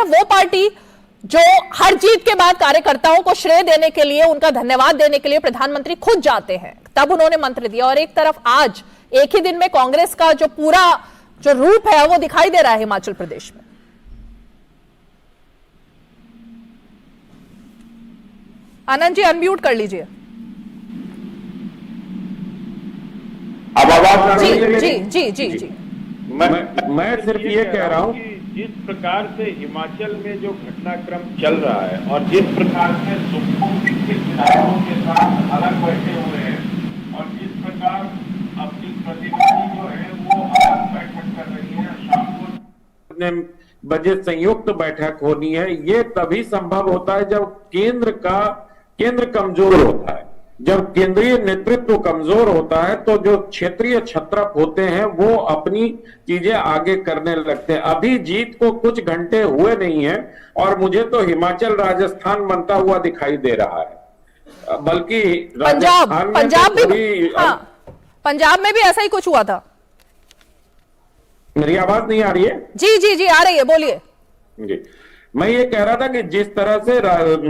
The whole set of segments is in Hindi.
तरफ वो पार्टी जो हर जीत के बाद कार्यकर्ताओं को श्रेय देने के लिए, उनका धन्यवाद देने के लिए प्रधानमंत्री खुद जाते हैं, तब उन्होंने मंत्र दिया। और एक तरफ आज एक ही दिन में कांग्रेस का जो पूरा जो रूप है वो दिखाई दे रहा है हिमाचल प्रदेश में। आनंद जी अनम्यूट कर लीजिए। अब आवाज जी जी जी जी जी। मैं सिर्फ ये कह रहा हूँ जिस प्रकार से हिमाचल में जो घटनाक्रम चल रहा है और जिस प्रकार से सुप्रीम के विधायकों के साथ अलग बैठे हुए हैं और जिस प्रकार अपनी प्रतिनिधि जो है वो अलग बैठक कर रही है, शाम को बजे संयुक्त बैठक होनी है, ये तभी संभव होता है जब केंद्र कमजोर होता है। जब केंद्रीय नेतृत्व कमजोर होता है तो जो क्षेत्रीय छत्रप होते हैं वो अपनी चीजें आगे करने लगते हैं। अभी जीत को कुछ घंटे हुए नहीं है और मुझे तो हिमाचल राजस्थान बनता हुआ दिखाई दे रहा है, बल्कि पंजाब भी, हाँ, पंजाब में भी ऐसा ही कुछ हुआ था। मेरी आवाज नहीं आ रही है? जी जी जी आ रही है, बोलिए जी। मैं ये कह रहा था कि जिस तरह से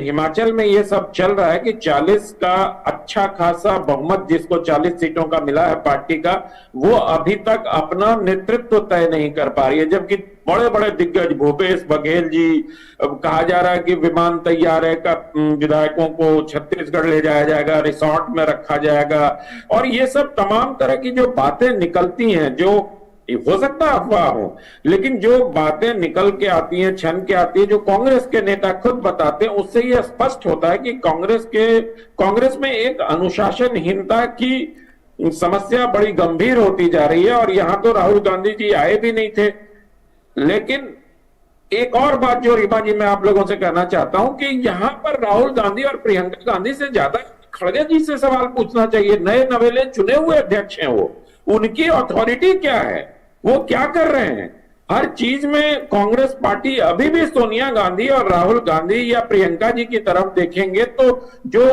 हिमाचल में ये सब चल रहा है कि 40 का अच्छा खासा बहुमत जिसको 40 सीटों का मिला है पार्टी का, वो अभी तक अपना नेतृत्व तय नहीं कर पा रही है। जबकि बड़े बड़े दिग्गज भूपेश बघेल जी, कहा जा रहा है कि विमान तैयार है का विधायकों को छत्तीसगढ़ ले जाया जाएगा, रिसोर्ट में रखा जाएगा, और ये सब तमाम तरह की जो बातें निकलती हैं, जो हो सकता है अफवाह हो, लेकिन जो बातें निकल के आती हैं, छन के आती है, जो कांग्रेस के नेता खुद बताते हैं, उससे यह स्पष्ट होता है कि कांग्रेस में एक अनुशासनहीनता की समस्या बड़ी गंभीर होती जा रही है। और यहां तो राहुल गांधी जी आए भी नहीं थे। लेकिन एक और बात जो रीमा जी मैं आप लोगों से कहना चाहता हूं कि यहां पर राहुल गांधी और प्रियंका गांधी से ज्यादा खड़गे जी से सवाल पूछना चाहिए। नए नवेले चुने हुए अध्यक्ष हैं वो, उनकी अथॉरिटी क्या है, वो क्या कर रहे हैं? हर चीज में कांग्रेस पार्टी अभी भी सोनिया गांधी और राहुल गांधी या प्रियंका जी की तरफ देखेंगे तो जो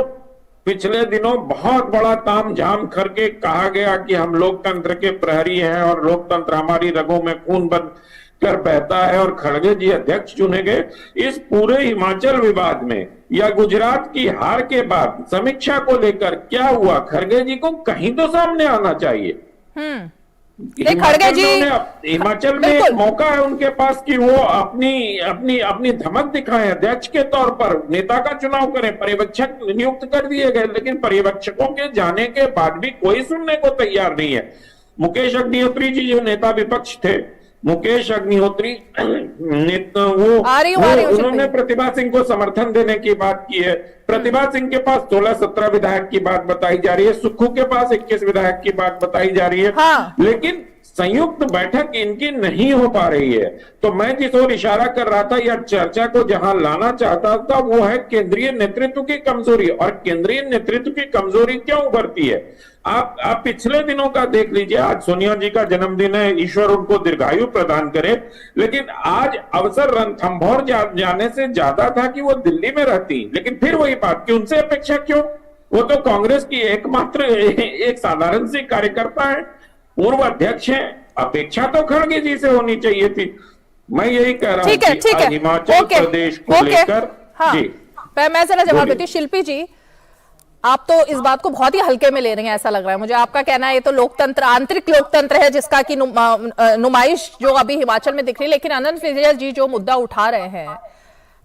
पिछले दिनों बहुत बड़ा तामझाम करके कहा गया कि हम लोकतंत्र के प्रहरी हैं और लोकतंत्र हमारी रगों में खून बन कर बहता है और खड़गे जी अध्यक्ष चुने गए, इस पूरे हिमाचल विवाद में या गुजरात की हार के बाद समीक्षा को लेकर क्या हुआ, खड़गे जी को कहीं तो सामने आना चाहिए। खड़गे जी हिमाचल में एक मौका है उनके पास कि वो अपनी धमक दिखाएं, अध्यक्ष के तौर पर नेता का चुनाव करें। पर्यवेक्षक नियुक्त कर दिए गए, लेकिन पर्यवेक्षकों के जाने के बाद भी कोई सुनने को तैयार नहीं है। मुकेश अग्निहोत्री जी जो नेता विपक्ष थे, मुकेश अग्निहोत्री उन्होंने प्रतिभा सिंह को समर्थन देने की बात की है। प्रतिभा सिंह के पास 16-17 विधायक की बात बताई जा रही है, सुक्खू के पास 21 विधायक की बात बताई जा रही है। हाँ। लेकिन संयुक्त बैठक इनकी नहीं हो पा रही है। तो मैं जिस ओर इशारा कर रहा था या चर्चा को जहां लाना चाहता था वो है केंद्रीय नेतृत्व की कमजोरी। और केंद्रीय नेतृत्व की कमजोरी क्यों उभरती है? आप पिछले दिनों का देख लीजिए। आज सोनिया जी का जन्मदिन है, ईश्वर उनको दीर्घायु प्रदान करे, लेकिन आज अवसर रणथंभौर जाने से ज्यादा था कि वो दिल्ली में रहती। लेकिन फिर वही बात कि उनसे अपेक्षा क्यों? वो तो कांग्रेस की एकमात्र एक साधारण सी कार्यकर्ता है, पूर्व अध्यक्ष हैं, अपेक्षा तो खड़गे जी से होनी चाहिए थी। मैं यही कह रहा हूँ कि हिमाचल प्रदेश को लेकर जी मैं जरा जवाब देती हूँ। शिल्पी जी, आप तो इस बात को बहुत ही हल्के में ले रहे हैं ऐसा लग रहा है मुझे। आपका कहना है ये तो लोकतंत्र, आंतरिक लोकतंत्र है जिसका की नुमाइश जो अभी हिमाचल में दिख रही है। लेकिन आनंद फिजिया जी जो मुद्दा उठा रहे हैं,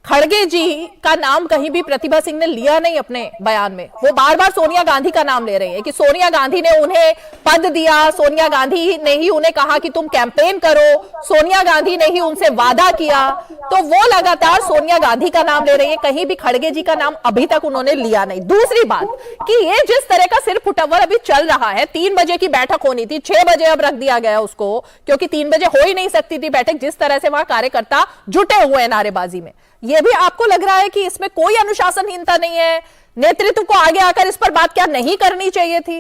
खड़गे जी का नाम कहीं भी प्रतिभा सिंह ने लिया नहीं अपने बयान में। वो बार बार सोनिया गांधी का नाम ले रहे हैं कि सोनिया गांधी ने उन्हें पद दिया, सोनिया गांधी ने ही उन्हें कहा कि तुम कैंपेन करो, सोनिया गांधी ने ही उनसे वादा किया। तो वो लगातार सोनिया गांधी का नाम ले रही है, कहीं भी खड़गे जी का नाम अभी तक उन्होंने लिया नहीं। दूसरी बात कि ये जिस तरह का सिर फुटव्वर अभी चल रहा है, 3 बजे की बैठक होनी थी, 6 बजे अब रख दिया गया उसको, क्योंकि 3 बजे हो ही नहीं सकती थी बैठक। जिस तरह से वहां कार्यकर्ता जुटे हुए हैं नारेबाजी में, ये भी आपको लग रहा है कि इसमें कोई अनुशासनहीनता नहीं है? नेतृत्व को आगे आकर इस पर बात क्या नहीं करनी चाहिए थी?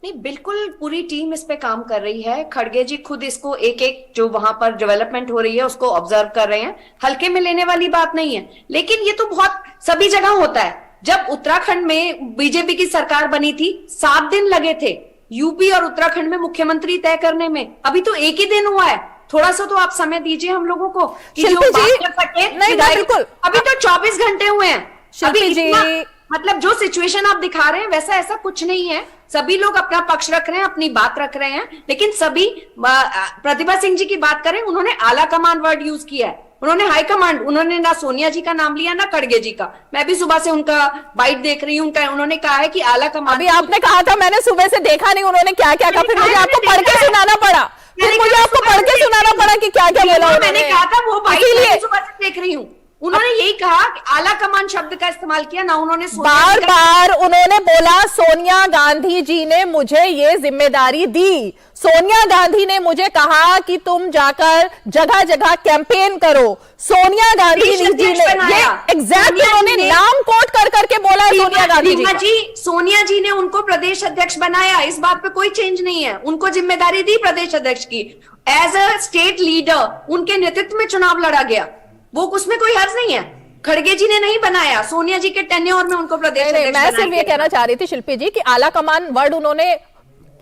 नहीं, बिल्कुल पूरी टीम इस पे काम कर रही है। खड़गे जी खुद इसको एक एक जो वहां पर डेवलपमेंट हो रही है उसको ऑब्जर्व कर रहे हैं। हल्के में लेने वाली बात नहीं है। लेकिन ये तो बहुत सभी जगह होता है। जब उत्तराखंड में बीजेपी की सरकार बनी थी, 7 दिन लगे थे यूपी और उत्तराखंड में मुख्यमंत्री तय करने में। अभी तो एक ही दिन हुआ है। थोड़ा सा तो आप समय दीजिए हम लोगों को कि जो शिल्पी बात जी, कर सके। नहीं, बिल्कुल। अभी तो 24 घंटे हुए हैं। शिल्पी अभी जी, इतना, मतलब जो सिचुएशन आप दिखा रहे हैं वैसा ऐसा कुछ नहीं है। सभी लोग अपना पक्ष रख रहे हैं, अपनी बात रख रहे हैं, लेकिन सभी प्रतिभा सिंह जी की बात करें, उन्होंने आला कमान वर्ड यूज किया है, उन्होंने हाई कमांड, उन्होंने ना सोनिया जी का नाम लिया ना खड़गे जी का। मैं भी सुबह से उनका बाइट देख रही हूँ, उन्होंने कहा है कि आला कमान। अभी आपने कहा था, मैंने सुबह से देखा नहीं उन्होंने क्या क्या कहा, फिर मुझे आपको पढ़ के सुनाना पड़ा, फिर मुझे आपको पढ़ के सुनाना पड़ा कि क्या क्या बोला मैंने कहा था वो बाइट इसीलिए मैं सुबह से देख रही हूँ। उन्होंने यही कहा कि आला कमान शब्द का इस्तेमाल किया, ना उन्होंने बार बार उन्होंने बोला सोनिया गांधी जी ने मुझे ये जिम्मेदारी दी, सोनिया गांधी ने मुझे कहा कि तुम जाकर जगह जगह कैंपेन करो, सोनिया गांधी जी ने ये एग्जैक्ट उन्होंने नाम कोट कर करके बोला है सोनिया गांधी जी। सोनिया जी ने उनको प्रदेश अध्यक्ष बनाया, इस बात पे कोई चेंज नहीं है, उनको जिम्मेदारी दी प्रदेश अध्यक्ष की। एज अ स्टेट लीडर उनके नेतृत्व में चुनाव लड़ा गया, वो उसमें कोई हर्ज नहीं है। खड़गे जी ने नहीं बनाया, सोनिया जी के टेन्योर में उनको प्रदेश अध्यक्ष मैं सिर्फ ये कहना चाह रही थी शिल्पी जी कि आला कमान वर्ड उन्होंने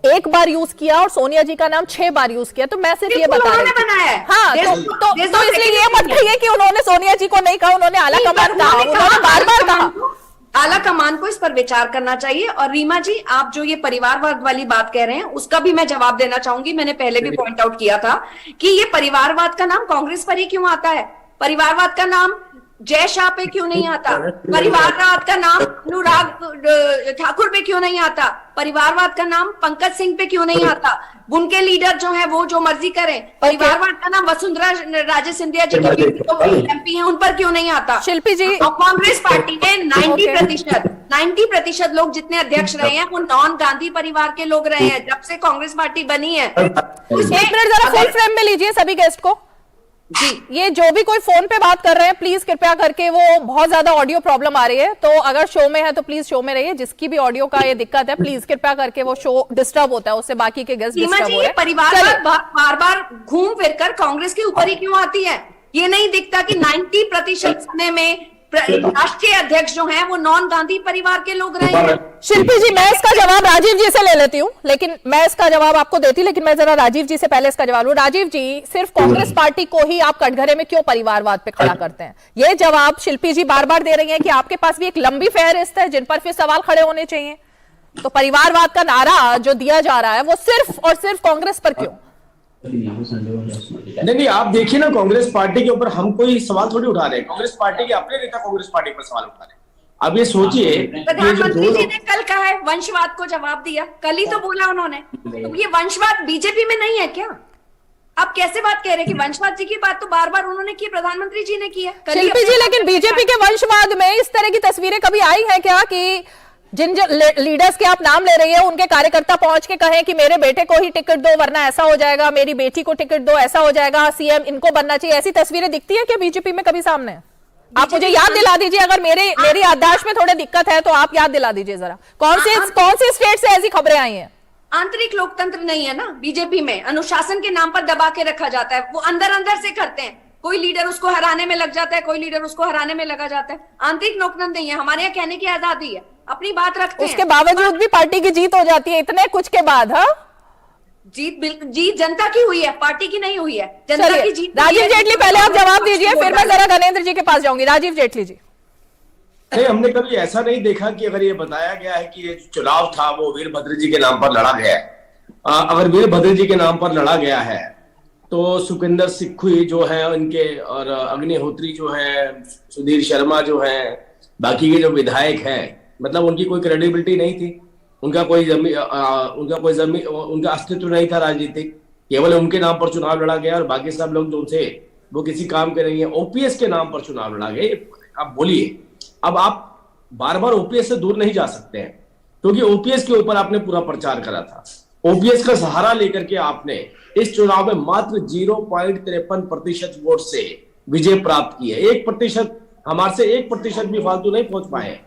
एक बार यूज किया और सोनिया जी का नाम 6 बार यूज किया, तो मैं सिर्फ ये बता रही थी। हाँ, तो इसलिए ये मत कहिए कि उन्होंने सोनिया जी को नहीं कहा, उन्होंने आला कमान कहा, उन्होंने बार बार कहा। आला कमान को इस पर विचार करना चाहिए। और रीमा जी, आप जो ये परिवारवाद वाली बात कह रहे हैं उसका भी मैं जवाब देना चाहूंगी। मैंने पहले भी पॉइंट आउट किया था कि ये परिवारवाद का नाम कांग्रेस पर ही क्यों आता है, परिवारवाद का नाम जय शाह पे क्यों नहीं आता, परिवारवाद का नाम अनुराग ठाकुर पे क्यों नहीं आता, परिवारवाद का नाम पंकज सिंह पे क्यों नहीं आता, उनके लीडर जो है वो जो मर्जी करें, परिवारवाद का नाम वसुंधरा राजे सिंधिया जी एमपी हैं उन पर क्यों नहीं आता। शिल्पी जी, कांग्रेस पार्टी में 90% लोग जितने अध्यक्ष रहे हैं वो नॉन गांधी परिवार के लोग रहे हैं जब से कांग्रेस पार्टी बनी है। 1 मिनट जरा फुल फ्रेम में लीजिए सभी गेस्ट को जी। ये जो भी कोई फोन पे बात कर रहे हैं प्लीज कृपया करके, वो बहुत ज्यादा ऑडियो प्रॉब्लम आ रही है, तो अगर शो में है तो प्लीज शो में रहिए। जिसकी भी ऑडियो का ये दिक्कत है प्लीज कृपया करके, वो शो डिस्टर्ब होता है, उससे बाकी के गेस्ट डिस्टर्ब हो रहे हैं। परिवार बार बार घूम फिर कर कांग्रेस के ऊपर ही क्यों आती है, ये नहीं दिखता कि 90% समय में राष्ट्रीय अध्यक्ष जो हैं वो नॉन गांधी परिवार के लोग रहे हैं। शिल्पी जी, मैं इसका जवाब राजीव जी से ले लेती हूँ, लेकिन मैं इसका जवाब आपको देती, लेकिन मैं जरा राजीव जी से पहले इसका जवाब लूं। राजीव जी, सिर्फ कांग्रेस पार्टी को ही आप कटघरे में क्यों परिवारवाद पे खड़ा करते हैं? ये जवाब शिल्पी जी बार बार दे रही हैं कि आपके पास भी एक लंबी फहरिस्त है जिन पर फिर सवाल खड़े होने चाहिए, तो परिवारवाद का नारा जो दिया जा रहा है वो सिर्फ और सिर्फ कांग्रेस पर क्यों? नहीं, आप देखिए ना, कांग्रेस पार्टी के ऊपर हम कोई सवाल थोड़ी उठा रहे हैं, कांग्रेस पार्टी के अपने नेता कांग्रेस पार्टी पर सवाल उठा रहे हैं। अब ये सोचिए, प्रधानमंत्री जी ने कल कहा है वंशवाद को जवाब दिया, कल ही तो बोला उन्होंने, तो ये वंशवाद बीजेपी में नहीं है क्या? आप कैसे बात कह रहे हैं कि वंशवाद जी की बात तो बार बार उन्होंने की, प्रधानमंत्री जी ने की है। शिल्पी जी, लेकिन बीजेपी के वंशवाद में इस तरह की तस्वीरें कभी आई हैं क्या कि जिन लीडर्स के आप नाम ले रही है उनके कार्यकर्ता पहुंच के कहें कि मेरे बेटे को ही टिकट दो वरना ऐसा हो जाएगा, मेरी बेटी को टिकट दो ऐसा हो जाएगा, सीएम इनको बनना चाहिए, ऐसी तस्वीरें दिखती है क्या बीजेपी में कभी सामने? आप मुझे याद दिला दीजिए, अगर मेरी याददाश्त में थोड़ी दिक्कत है तो आप याद दिला दीजिए जरा, कौन सी स्टेट से ऐसी खबरें आई हैं? आंतरिक लोकतंत्र नहीं है ना बीजेपी में, अनुशासन के नाम पर दबा के रखा जाता है, वो अंदर अंदर से करते हैं, कोई लीडर उसको हराने में लग जाता है, कोई लीडर उसको हराने में लगा जाता है। आंतरिक लोकतंत्र नहीं है, हमारे यहाँ कहने की आजादी है, अपनी बात रखते हैं, उसके बावजूद भी पार्टी की जीत हो जाती है इतने कुछ के बाद। हाँ, जीत जनता की हुई है, पार्टी की नहीं हुई है, जनता की जीत। राजीव जेटली, पहले आप जवाब दीजिए, फिर मैं जरा गणेंद्र जी के पास जाऊंगी। राजीव जेटली जी, नहीं, हमने कभी ऐसा नहीं देखा कि अगर ये बताया गया है कि ये चुनाव था वो वीरभद्र जी के नाम पर लड़ा गया है। अगर वीरभद्र जी के नाम पर लड़ा गया है तो सुखिंदर सिक्खुई जो है उनके, और अग्निहोत्री जो है, सुधीर शर्मा जो है, बाकी के जो विधायक हैं, मतलब उनकी कोई क्रेडिबिलिटी नहीं थी, उनका अस्तित्व नहीं था राजनीतिक, केवल उनके नाम पर चुनाव लड़ा गया और बाकी सब लोग जो थे वो किसी काम के नहीं है। ओपीएस के नाम पर चुनाव लड़ा गया। आप बोलिए, अब आप बार बार ओपीएस से दूर नहीं जा सकते हैं, क्योंकि ओपीएस के ऊपर आपने पूरा प्रचार करा था, ओपीएस का सहारा लेकर के आपने इस चुनाव में मात्र 0.53% वोट से विजय प्राप्त की है। 1% हमारे से 1% भी फालतू नहीं पहुंच पाए,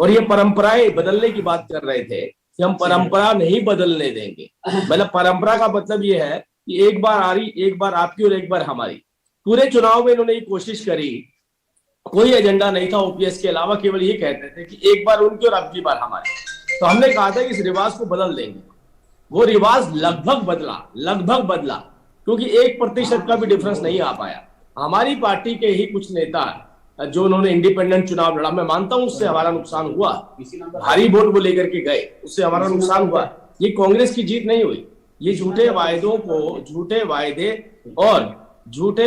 और ये परंपराएं बदलने की बात कर रहे थे कि हम परंपरा नहीं बदलने देंगे। मतलब परंपरा का मतलब ये है कि एक बार आ रही, एक बार आपकी और एक बार हमारी। पूरे चुनाव में इन्होंने ये कोशिश करी, कोई एजेंडा नहीं था ओपीएस के अलावा, केवल ये कहते थे कि एक बार उनकी और अब की बार हमारी। तो हमने कहा था कि इस रिवाज को बदल देंगे, वो रिवाज लगभग बदला, क्योंकि 1% का भी डिफरेंस नहीं आ पाया। हमारी पार्टी के ही कुछ नेता जो उन्होंने इंडिपेंडेंट चुनाव लड़ा, मैं मानता हूं उससे हमारा नुकसान हुआ, भारी वोट को लेकर के गए, उससे हमारा नुकसान हुआ। ये कांग्रेस की जीत नहीं हुई। ये झूठे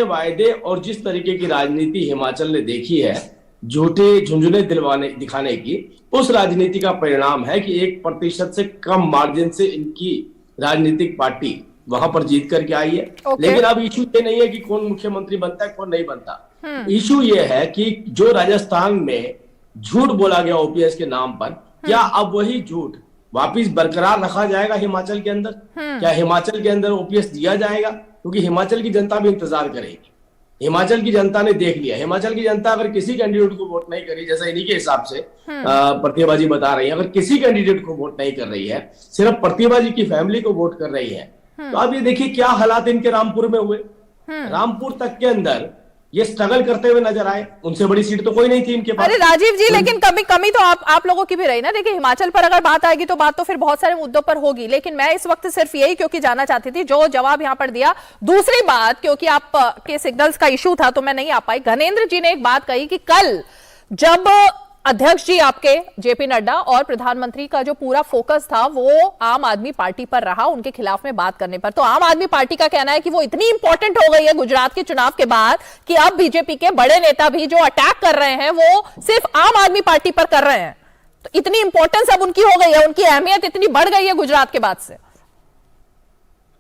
वायदे और जिस तरीके की राजनीति हिमाचल ने देखी है, झूठे झुंझुने दिखाने की, उस राजनीति का परिणाम है कि 1% से कम मार्जिन से इनकी राजनीतिक पार्टी वहां पर जीत करके आई है। लेकिन अब इशू ये नहीं है कि कौन मुख्यमंत्री बनता है कौन नहीं बनता। इशू ये है कि जो राजस्थान में झूठ बोला गया ओपीएस के नाम पर, क्या अब वही झूठ वापिस बरकरार रखा जाएगा हिमाचल के अंदर? क्या हिमाचल के अंदर ओपीएस दिया जाएगा? क्योंकि हिमाचल की जनता भी इंतजार करेगी। हिमाचल की जनता ने देख लिया। हिमाचल की जनता अगर किसी कैंडिडेट को वोट नहीं करी, जैसा इन्हीं के हिसाब से प्रतिभाजी बता रही है, अगर किसी कैंडिडेट को वोट नहीं कर रही है, सिर्फ प्रतिभाजी की फैमिली को वोट कर रही है, तो आप ये देखिए क्या हालात इनके रामपुर में हुए। रामपुर तक के अंदर ये स्ट्रगल करते हुए नजर आए। उनसे बड़ी सीट तो कोई नहीं थी इनके पास। अरे राजीव जी, लेकिन कमी तो आप लोगों की भी रही ना। देखिए, हिमाचल पर अगर बात आएगी तो बात तो फिर बहुत सारे मुद्दों पर होगी, लेकिन मैं इस वक्त सिर्फ यही क्योंकि जानना चाहती थी जो जवाब यहां पर दिया। दूसरी बात, क्योंकि आप के सिग्नल्स का इशू था तो मैं नहीं आ पाई। गणेंद्र जी ने एक बात कही कि कल जब अध्यक्ष जी आपके जेपी नड्डा और प्रधानमंत्री का जो पूरा फोकस था वो आम आदमी पार्टी पर रहा, उनके खिलाफ में बात करने पर, तो आम आदमी पार्टी का कहना है कि वो इतनी इंपॉर्टेंट हो गई है गुजरात के चुनाव के बाद कि अब बीजेपी के बड़े नेता भी जो अटैक कर रहे हैं वो सिर्फ आम आदमी पार्टी पर कर रहे हैं। तो इतनी इंपॉर्टेंस अब उनकी हो गई है, उनकी अहमियत इतनी बढ़ गई है गुजरात के बाद से।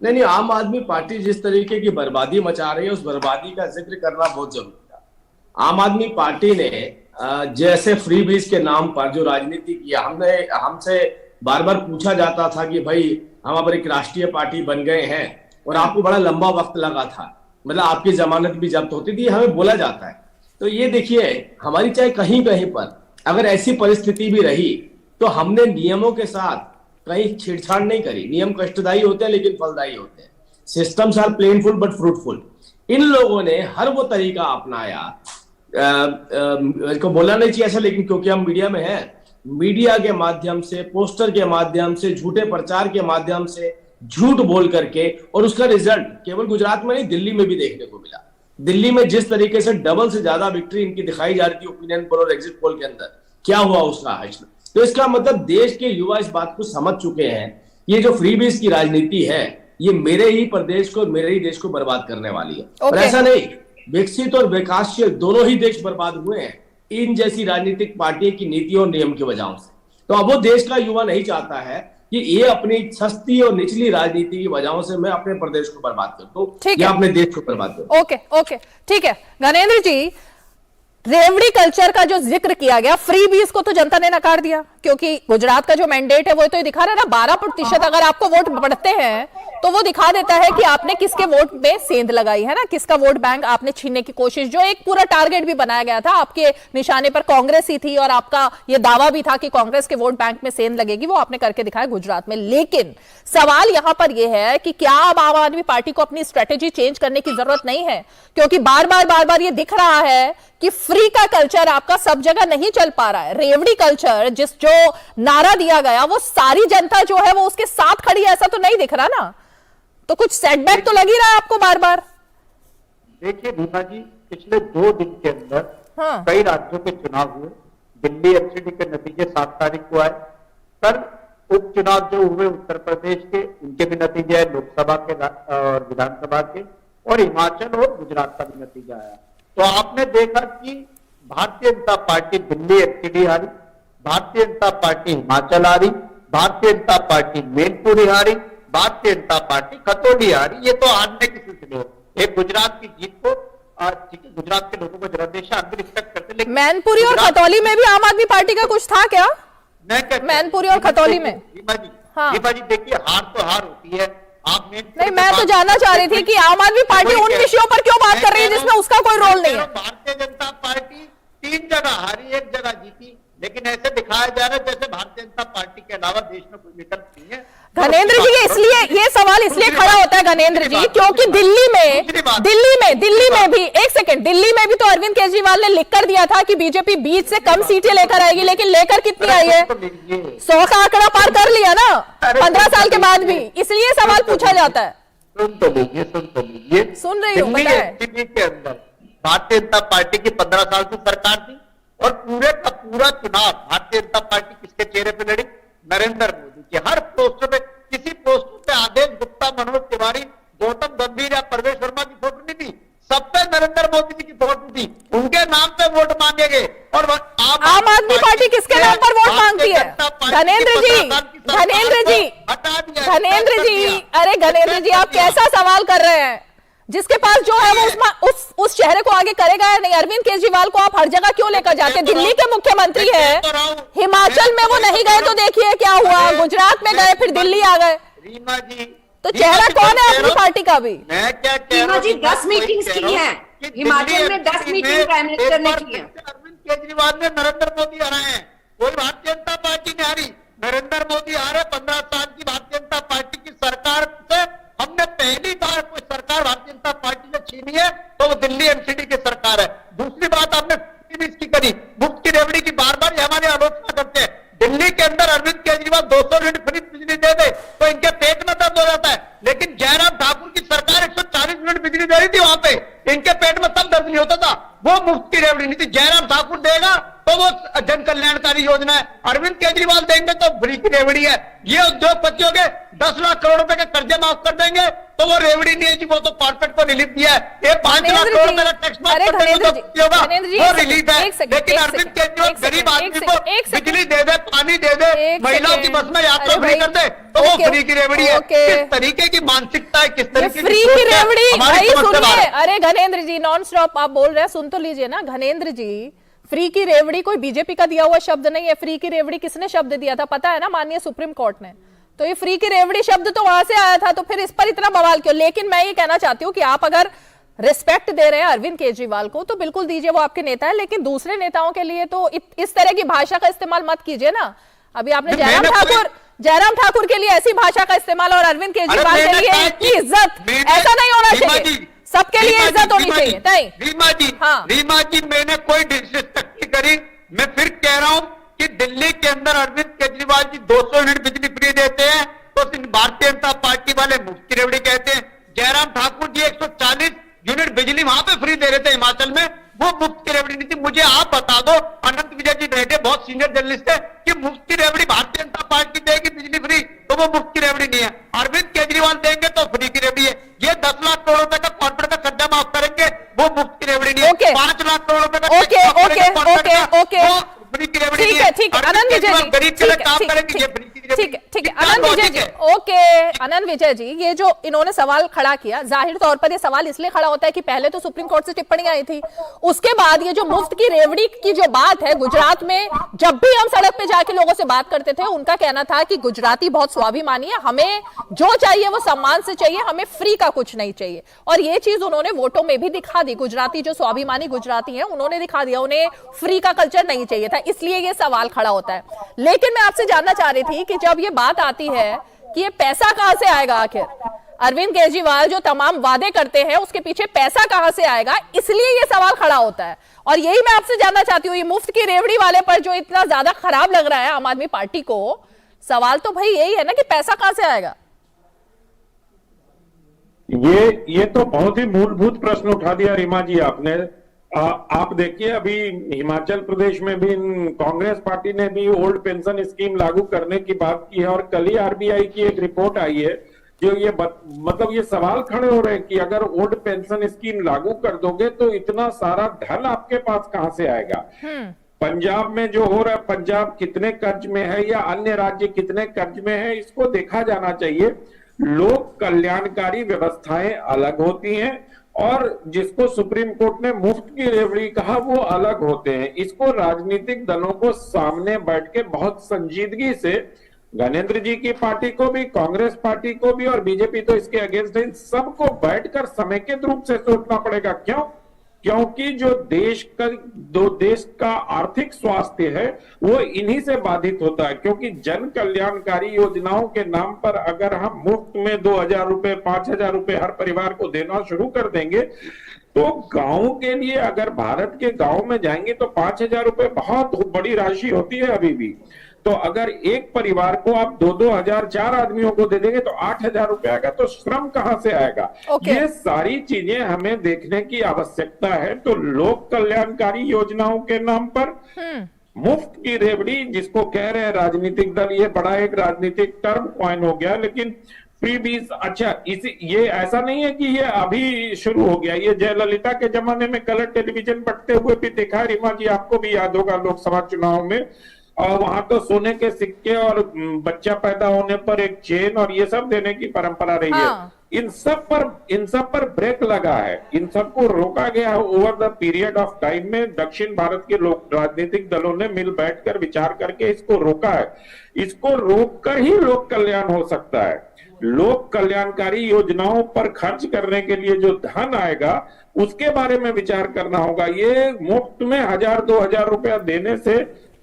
नहीं, आम आदमी पार्टी जिस तरीके की बर्बादी मचा रही है, उस बर्बादी का जिक्र करना बहुत जरूरी था। आम आदमी पार्टी ने जैसे फ्री बीज के नाम पर जो राजनीति किया, हमसे बार बार पूछा जाता था कि भाई हम अब एक राष्ट्रीय पार्टी बन गए हैं और आपको बड़ा लंबा वक्त लगा था, मतलब आपकी जमानत भी जब्त होती थी, हमें बोला जाता है। तो ये देखिए, हमारी चाहे कहीं कहीं पर अगर ऐसी परिस्थिति भी रही तो हमने नियमों के साथ कहीं छेड़छाड़ नहीं करी। नियम कष्टदायी होते हैं लेकिन फलदायी होते हैं। Systems are painful but fruitful. इन लोगों ने हर वो तरीका अपनाया, को बोलना नहीं चाहिए ऐसा, लेकिन क्योंकि हम मीडिया में हैं, मीडिया के माध्यम से, पोस्टर के माध्यम से, झूठे प्रचार के माध्यम से झूठ बोल करके, और उसका रिजल्ट केवल गुजरात में नहीं दिल्ली में भी देखने को मिला। दिल्ली में जिस तरीके से डबल से ज्यादा विक्ट्री इनकी दिखाई जा रही थी ओपिनियन पोल और एग्जिट पोल के अंदर, क्या हुआ उसका हासिल। तो इसका मतलब देश के युवा इस बात को समझ चुके हैं, ये जो फ्री बीज की राजनीति है ये मेरे ही प्रदेश को, मेरे ही देश को बर्बाद करने वाली है। और ऐसा नहीं, विकसित और विकासशील दोनों ही देश बर्बाद हुए हैं इन जैसी राजनीतिक पार्टियों की नीतियों और नियम की वजह से। तो अब वो देश का युवा नहीं चाहता है कि ये अपनी सस्ती और निचली राजनीति की वजहों से मैं अपने प्रदेश को बर्बाद कर दूं या अपने देश को बर्बाद कर दूं। ओके, ठीक है। गणेंद्र जी, रेवड़ी कल्चर का जो जिक्र किया गया, फ्री बीज को तो जनता ने नकार दिया, क्योंकि गुजरात का जो मैंडेट है वो तो ये दिखा रहा है ना, 12% अगर आपको वोट बढ़ते हैं तो वो दिखा देता है कि आपने किसके वोट में सेंध लगाई है ना, किसका वोट बैंक आपने छीनने की कोशिश, जो एक पूरा टारगेट भी बनाया गया था, आपके निशाने पर कांग्रेस ही थी और आपका ये दावा भी था कि कांग्रेस के वोट बैंक में सेंध लगेगी, वो आपने करके दिखाया गुजरात में। लेकिन सवाल यहां पर यह है कि क्या अब आम आदमी पार्टी को अपनी स्ट्रेटेजी चेंज करने की जरूरत नहीं है, क्योंकि बार बार ये दिख रहा है कि फ्री का कल्चर आपका सब जगह नहीं चल पा रहा है। रेवड़ी कल्चर जो नारा दिया गया वो सारी जनता जो है वो उसके साथ खड़ी है, ऐसा तो नहीं दिख रहा ना। तो कुछ सेटबैक तो लग ही रहा है आपको बार बार। देखिए रीमा जी, पिछले 2 दिन के अंदर कई राज्यों के चुनाव हुए। दिल्ली एमसीडी के नतीजे 7 तारीख को आए। कल उपचुनाव जो हुए उत्तर प्रदेश के, उनके भी नतीजे आए, लोकसभा के और विधानसभा के, और हिमाचल और गुजरात का भी नतीजा आया। तो आपने देखा कि भारतीय जनता पार्टी दिल्ली एमसीडी हारी, भारतीय जनता पार्टी हिमाचल हारी, भारतीय जनता पार्टी मैनपुरी हारी, भारतीय जनता पार्टी खतौली हारी। ये तो हारने की सिलसिले हो। एक गुजरात की जीत को, गुजरात के लोगों को जरा हम भी रिस्पेक्ट करते, लेकिन मैनपुरी और खतौली में भी आम आदमी पार्टी का कुछ था क्या? मैनपुरी और खतौली में रीमा जी देखिए, हार तो हार होती है। आप नहीं, मैं तो जानना चाह रही थी कि आम आदमी पार्टी उन विषयों पर क्यों बात कर रही है जिसमें उसका कोई रोल नहीं है। भारतीय जनता पार्टी 3 जगह हारी, 1 जगह जीती, लेकिन ऐसे दिखाया जा रहा है जैसे भारतीय जनता पार्टी के अलावा देश में कोई विकल्प नहीं है। गणेंद्र जी, इसलिए ये सवाल इसलिए खड़ा होता है गणेंद्र जी, क्योंकि दिल्ली में भी, एक सेकंड, दिल्ली में भी तो अरविंद केजरीवाल ने लिख कर दिया था कि बीजेपी 20 से कम सीटें लेकर आएगी, लेकिन लेकर कितनी आई है? 100 का आंकड़ा पार कर लिया ना 15 साल के बाद भी, इसलिए सवाल पूछा जाता है। सुन तो लीजिए सुन रही हूँ, दिल्ली बताएं। एनसीपी के अंदर भारतीय जनता पार्टी की 15 साल से सरकार थी और पूरे का पूरा चुनाव भारतीय जनता पार्टी किसके चेहरे पे लड़ी? नरेंद्र मोदी के। हर पोस्ट पे, किसी पोस्ट पे आदेश गुप्ता, मनोज तिवारी, गौतम गंभीर या परवेश वर्मा की फोटो नहीं थी, सब पे नरेंद्र मोदी जी की फोटो थी। उनके नाम पे वोट मांगे गए। और आम आदमी पार्टी किसके नाम पर वोट मांगती है? धनेंद्र जी, धनेंद्र जी, धनेंद्र जी, अरे धनेंद्र जी, आप कैसा सवाल कर रहे हैं? जिसके पास जो है वो उस चेहरे को आगे करेगा या नहीं? अरविंद केजरीवाल को आप हर जगह क्यों लेकर जाते हैं? दिल्ली के मुख्यमंत्री है, हिमाचल में वो नहीं गए तो देखिए क्या हुआ, गुजरात में गए फिर दिल्ली आ गए। रीमा जी, तो चेहरा कौन है अपनी पार्टी का भी? मैं क्या कह रीमा रहा जी, हूं? 10 मीटिंग्स की हैं हिमाचल में, 10 मीटिंग प्राइम मिनिस्टर ने की है। अरविंद केजरीवाल ने नरेंद्र मोदी हराए हैं, कोई भारतीय जनता पार्टी ने हारी। नरेंद्र मोदी हारे। 15 साल की भारतीय जनता पार्टी की सरकार से हमने पहली बार कोई सरकार भारतीय जनता पार्टी ने छीनी है तो वो दिल्ली एनसीडी की सरकार है। दूसरी बात आपने की करी, मुफ्त की रेवड़ी की बार बार हमारे आलोचना करते हैं। दिल्ली के अंदर अरविंद केजरीवाल 200 यूनिट फ्री बिजली दे दे तो इनके पेट में दर्द हो जाता है, लेकिन जयराम ठाकुर की सरकार 140 यूनिट बिजली दे रही थी, वहां पे इनके पेट में तब दर्द नहीं होता था। वो मुफ्त की रेवड़ी नहीं थी। जयराम ठाकुर देगा तो वो जन कल्याणकारी योजना है, अरविंद केजरीवाल देंगे तो फ्री की रेवड़ी है। ये उद्योगपतियों के 10 लाख करोड़ रुपए के कर्जे माफ कर देंगे तो वो रेवड़ी नहीं है जी, वो तो कॉर्पोरेट को रिलीफ दिया है। ये 5 लाख करोड़ रुपए का टैक्स माफ कर देंगे तो होगा, वो रिलीफ है। लेकिन अरविंद केजरीवाल गरीब आदमी को बिजली दे दे, पानी दे दे, महिलाओं की बस में यात्रा फ्री कर दे तो वो फ्री की रेवड़ी है। किस तरीके की मानसिकता है, किस तरीके की फ्री की रेवड़ी? भाई सुनिए, है। अरे धनेंद्र जी, नॉन स्टॉप आप बोल रहे हैं, सुन तो लीजिए ना। धनेंद्र जी, फ्री की रेवड़ी कोई बीजेपी का दिया हुआ शब्द नहीं है। फ्री की रेवड़ी किसने शब्द दिया था पता है ना? माननीय सुप्रीम कोर्ट ने। तो ये फ्री की रेवड़ी शब्द तो वहां से आया था, तो फिर इस पर इतना बवाल क्यों? लेकिन मैं ये कहना चाहती हूँ कि आप अगर रिस्पेक्ट दे रहे हैं अरविंद केजरीवाल को तो बिल्कुल दीजिए, वो आपके नेता है, लेकिन दूसरे नेताओं के लिए तो इस तरह की भाषा का इस्तेमाल मत कीजिए ना। अभी आपने जयराम ठाकुर के लिए ऐसी भाषा का इस्तेमाल और अरविंद केजरीवाल के लिए इतनी इज्जत, ऐसा नहीं होना चाहिए। सबके लिए इज्जत होनी चाहिए। नहीं रीमा जी, हाँ। रीमा जी, मैंने कोई डिसरिस्पेक्ट नहीं करी। मैं फिर कह रहा हूं कि दिल्ली के अंदर अरविंद केजरीवाल जी 200 यूनिट बिजली फ्री देते हैं तो भारतीय जनता पार्टी वाले मुफ्त की रेवड़ी कहते हैं। जयराम ठाकुर जी 140 यूनिट बिजली वहां पे फ्री दे रहे थे हिमाचल में, वो मुफ्त की रेवड़ी नहीं थी। मुझे आप बता दो, अनंत विजय जी बैठे, बहुत सीनियर जर्नलिस्ट है, कि मुफ्त की रेवड़ी भारतीय जनता पार्टी देगी बिजली फ्री तो वो मुफ्त की रेवड़ी नहीं है। अरविंद केजरीवाल देंगे तो फ्री की रेवड़ी है। ये 10 लाख करोड़ रुपए का कॉर्पोरेट का कर्जा माफ करेंगे, वो मुफ्त की रेवड़ी नहीं है। 5 लाख करोड़ रुपए का ओके, फ्री की रेवड़ी ठीक है, ठीक है। आनंद विजय जी, गरीब के लिए काम करेंगे, ये फ्री की रेवड़ी। ठीक है, ठीक है। आनंद विजय जी, ओके, आनंद विजय जी, ये जो इन्होंने सवाल खड़ा किया, जाहिर तौर पर ये सवाल इसलिए खड़ा होता है कि पहले तो सुप्रीम कोर्ट से टिप्पणी आई थी, उसके बाद ये जो मुफ्त की रेवड़ी की जो बात है, गुजरात में जब भी हम सड़क पे जाके लोगों से बात करते थे, उनका कहना था कि गुजराती बहुत स्वाभिमानी है, हमें जो चाहिए वो सम्मान से चाहिए, हमें फ्री का कुछ नहीं चाहिए। और ये चीज उन्होंने वोटों में भी दिखा दी। गुजराती जो स्वाभिमानी गुजराती हैं, उन्होंने दिखा दिया, उन्हें फ्री का कल्चर नहीं चाहिए था, इसलिए ये सवाल खड़ा होता है। लेकिन मैं आपसे जानना चाह रही थी कि जब ये बात आती है कि ये पैसा कहां से आएगा, आखिर अरविंद केजरीवाल जो तमाम वादे करते हैं उसके पीछे पैसा कहां से आएगा, इसलिए ये सवाल खड़ा होता है। और यही मैं आपसे जानना चाहती हूँ, ये मुफ्त की रेवड़ी वाले पर जो इतना ज्यादा खराब लग रहा है आम आदमी पार्टी को, सवाल तो भाई यही है ना कि पैसा कहां से आएगा। ये तो बहुत ही मूलभूत प्रश्न उठा दिया रीमा जी आपने। आप देखिए, अभी हिमाचल प्रदेश में भी कांग्रेस पार्टी ने भी ओल्ड पेंशन स्कीम लागू करने की बात की है और कल ही आरबीआई की एक रिपोर्ट आई है जो ये मतलब ये सवाल खड़े हो रहे हैं कि अगर ओल्ड पेंशन स्कीम लागू कर दोगे तो इतना सारा धन आपके पास कहां से आएगा। पंजाब में जो हो रहा है, पंजाब कितने कर्ज में है या अन्य राज्य कितने कर्ज में है, इसको देखा जाना चाहिए। लोक कल्याणकारी व्यवस्थाएं अलग होती हैं और जिसको सुप्रीम कोर्ट ने मुफ्त की रेवड़ी कहा वो अलग होते हैं। इसको राजनीतिक दलों को सामने बैठ के बहुत संजीदगी से, गणेंद्र जी की पार्टी को भी, कांग्रेस पार्टी को भी और बीजेपी तो इसके अगेंस्ट है, सबको बैठकर समेकित रूप से सोचना पड़ेगा। क्यों? क्योंकि जो देश का आर्थिक स्वास्थ्य है वो इन्हीं से बाधित होता है। क्योंकि जन कल्याणकारी योजनाओं के नाम पर अगर हम मुफ्त में 2000 रुपए 5000 रुपए हर परिवार को देना शुरू कर देंगे तो गांव के लिए, अगर भारत के गांव में जाएंगे तो 5000 रुपए बहुत बड़ी राशि होती है अभी भी। तो अगर एक परिवार को आप 2-2 हजार 4 आदमियों को दे देंगे तो 8 हजार रुपए आएगा, तो श्रम कहां से आएगा? ये सारी चीजें हमें देखने की आवश्यकता है। तो लोक कल्याणकारी योजनाओं के नाम पर मुफ्त की रेवड़ी, जिसको कह रहे हैं राजनीतिक दल, ये बड़ा एक राजनीतिक टर्म कॉइन हो गया। लेकिन फ्रीबीज, अच्छा ये ऐसा नहीं है कि ये अभी शुरू हो गया, ये जयललिता के जमाने में कलर टेलीविजन बंटते हुए भी देखा है रीमा जी, आपको भी याद होगा लोकसभा चुनाव में। और वहां तो सोने के सिक्के और बच्चा पैदा होने पर एक चेन और ये सब देने की परंपरा रही है। इन सब पर ब्रेक लगा है, इन सबको रोका गया over the period of time में। दक्षिण भारत के लोग राजनीतिक दलों ने मिल बैठकर विचार करके इसको रोका है। इसको रोककर ही लोक कल्याण हो सकता है। लोक कल्याणकारी योजनाओं पर खर्च करने के लिए जो धन आएगा उसके बारे में विचार करना होगा। ये मुफ्त में 1000-2000 रुपया देने से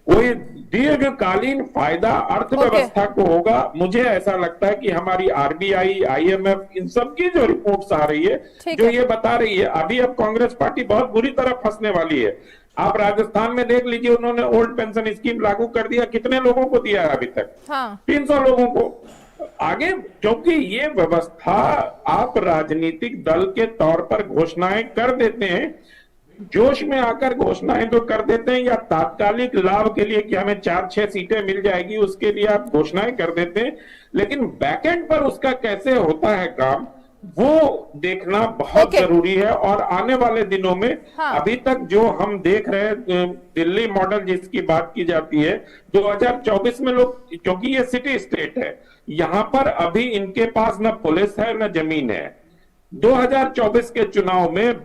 कोई दीर्घकालीन फायदा अर्थव्यवस्था को होगा? मुझे ऐसा लगता है कि हमारी आरबीआई, IMF, इन सब की जो रिपोर्ट्स आ रही है जो ये बता रही है, अभी अब कांग्रेस पार्टी बहुत बुरी तरह फंसने वाली है। आप राजस्थान में देख लीजिए, उन्होंने ओल्ड पेंशन स्कीम लागू कर दिया, कितने लोगों को दिया है अभी तक? 300 लोगों को। आगे क्योंकि ये व्यवस्था आप राजनीतिक दल के तौर पर घोषणाएं कर देते हैं, जोश में आकर घोषणाएं तो कर देते हैं, या तात्कालिक लाभ के लिए कि हमें 4-6 सीटें मिल जाएगी उसके लिए आप घोषणाएं कर देते हैं, लेकिन बैकएंड पर उसका कैसे होता है काम वो देखना बहुत जरूरी है। और आने वाले दिनों में अभी तक जो हम देख रहे हैं दिल्ली मॉडल जिसकी बात की जाती है, 2024 में लोग, क्योंकि ये सिटी स्टेट है, यहां पर अभी इनके पास न पुलिस है न जमीन है। 2024 के चुनाव में